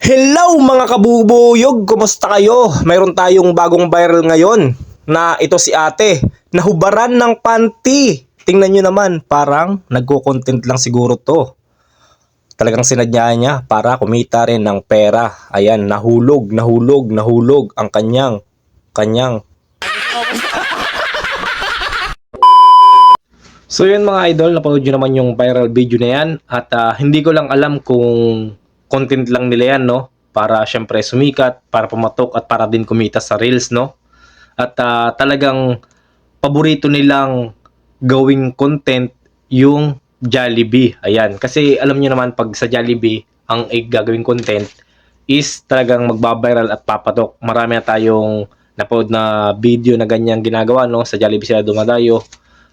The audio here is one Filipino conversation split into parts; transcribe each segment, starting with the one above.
Hello mga kabubuyog! Kumusta kayo? Mayroon tayong bagong viral ngayon na ito si ate, nahubaran ng panty. Tingnan nyo naman, parang nagko-content lang siguro to. Talagang sinadya niya para kumita rin ng pera. Ayan, nahulog ang kanyang. So yun mga idol, napanood nyo naman yung viral video na yan at hindi ko lang alam kung content lang nila yan, no? Para syempre sumikat, para pumatok at para din kumita sa reels, no? At talagang paborito nilang gawing content yung Jollibee. Ayan, kasi alam niyo naman pag sa Jollibee, ang gagawing content is talagang magbabiral at papatok. Marami na tayong napanood na video na ganyang ginagawa, no? Sa Jollibee sila dumadayo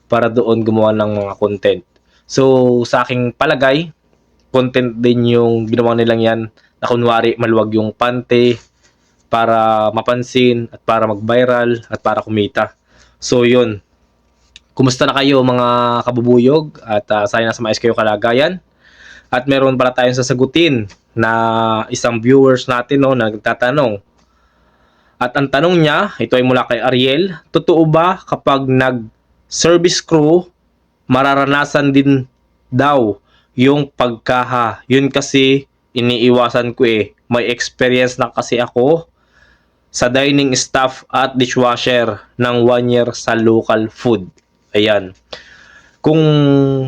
para doon gumawa ng mga content. So, sa aking palagay, content din yung ginawa nilang yan na kunwari maluwag yung pante para mapansin at para mag-viral at para kumita. So, yun. Kumusta na kayo mga kabubuyog at sana nasa maayos kayo kalagayan. At meron pala tayong sasagutin na isang viewers natin no, na nagtatanong. At ang tanong niya, ito ay mula kay Ariel, totoo ba kapag nag-service crew, mararanasan din daw yung pagkaha? Yun kasi iniiwasan ko eh. May experience na kasi ako sa dining staff at dishwasher ng 1 year sa local food. Ayan. Kung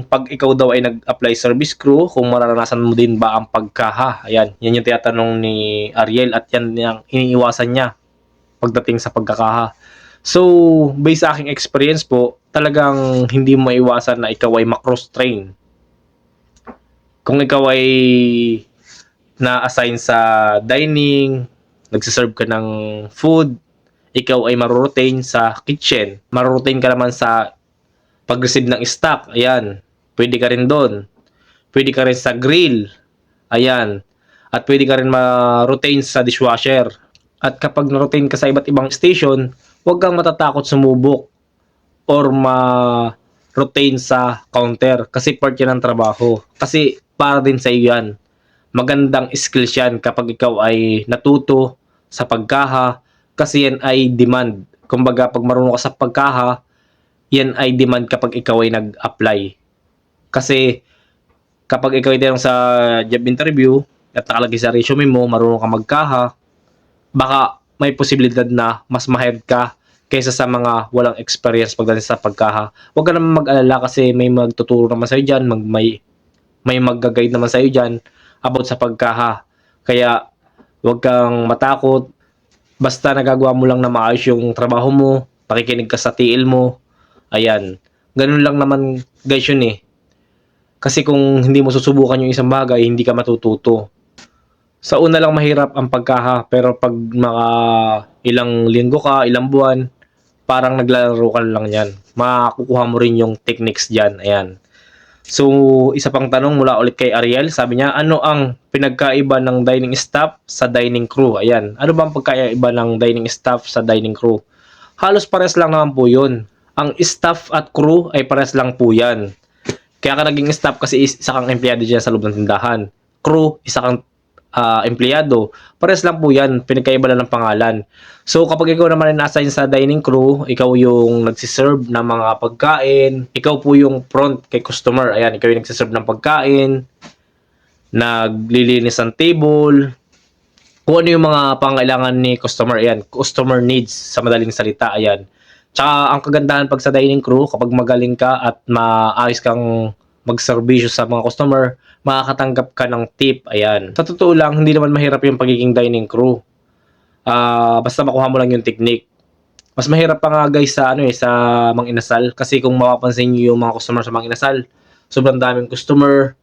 pag ikaw daw ay nag-apply service crew, kung mararanasan mo din ba ang pagkaha? Ayan, yan yung tinatanong ni Ariel at yan yung iniiwasan niya pagdating sa pagkakaha. So, based sa aking experience po, talagang hindi mo maiwasan na ikaw ay macross-train. Kung ikaw ay na-assign sa dining, nagsiserve ka ng food, ikaw ay marurotain sa kitchen. Marurotain ka naman sa pag-receive ng stock. Ayan, pwede ka rin doon. Pwede ka rin sa grill. Ayan. At pwede ka rin ma-rotain sa dishwasher. At kapag na-rotain ka sa iba't ibang station, huwag kang matatakot sumubok or ma-rotain sa counter kasi part yan ng trabaho. Kasi para din sa iyo yan. Magandang skills yan kapag ikaw ay natuto sa pagkaha kasi yan ay demand. Kumbaga pag marunong ka sa pagkaha, yan ay demand kapag ikaw ay nag-apply. Kasi kapag ikaw ay tinanong sa job interview at nakalagay sa resume mo, marunong ka magkaha, baka may posibilidad na mas ma-hire ka kaysa sa mga walang experience pagdating sa pagkaha. Huwag ka naman mag-alala kasi may magtuturo naman sa'yo dyan, may mag-guide naman sa'yo dyan about sa pagkaha. Kaya huwag kang matakot, basta nagagawa mo lang na maayos yung trabaho mo, pakikinig ka sa TL mo, ayan. Ganun lang naman guys yun eh. Kasi kung hindi mo susubukan yung isang bagay, hindi ka matututo. Sa una lang mahirap ang pagkaha, pero pag mga ilang linggo ka, ilang buwan, parang naglalaro ka lang yan. Makukuha mo rin yung techniques dyan. Ayan. So, isa pang tanong mula ulit kay Ariel. Sabi niya, ano ang pinagkaiba ng dining staff sa dining crew? Ayan. Ano ba ang pagkaiba ng dining staff sa dining crew? Halos pares lang naman po yun. Ang staff at crew ay pares lang po yan. Kaya ka naging staff kasi isa kang empleyado dyan sa loob ng tindahan. Crew, isa kang empleyado. Pares lang po yan, pinagkaiba lang ng pangalan. So kapag ikaw naman ay na-assign sa dining crew, ikaw yung nagsiserve ng mga pagkain, ikaw po yung front kay customer. Ayan, ikaw yung nagsiserve ng pagkain, naglilinis ng table, kung ano yung mga pangailangan ni customer. Ayan, customer needs sa madaling salita. Ayan. Tsaka ang kagandahan pag sa dining crew, kapag magaling ka at maayos kang magserbisyo sa mga customer, makakatanggap ka ng tip. Ayan. Sa totoo lang, hindi naman mahirap yung pagiging dining crew. Basta makuha mo lang yung technique. Mas mahirap pa nga guys sa sa Mang Inasal kasi kung mapapansin niyo yung mga customer sa Mang Inasal, sobrang daming customer,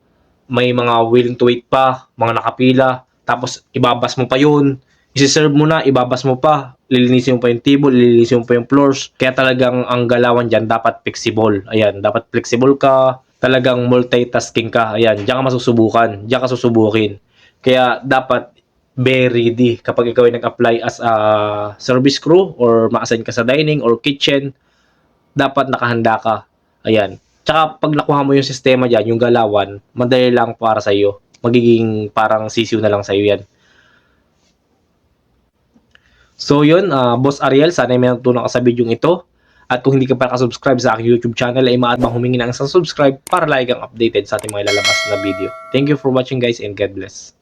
may mga willing to wait pa, mga nakapila, tapos ibabas mo pa yun, isi-serve mo na, ibabas mo pa, lilinisin mo pa yung table, lilinisin mo pa yung floors. Kaya talagang ang galawan dyan dapat flexible. Ayan, dapat flexible ka, talagang multitasking ka. Ayan, diyan ka masusubukan, diyan ka susubukin. Kaya dapat be ready kapag ikaw ay nag-apply as a service crew or ma-assign ka sa dining or kitchen, dapat nakahanda ka. Ayan. Tsaka pag nakuha mo yung sistema dyan, yung galawan, madali lang para sa iyo. Magiging parang sisiw na lang sa iyo yan. So yun, Boss Ariel, sana may natutunan ka sa video ito. At kung hindi ka pa nakasubscribe sa aking YouTube channel, ay maaari bang humingi ng isang subscribe para lagi kang updated sa ating mga lalabas na video. Thank you for watching guys and God bless.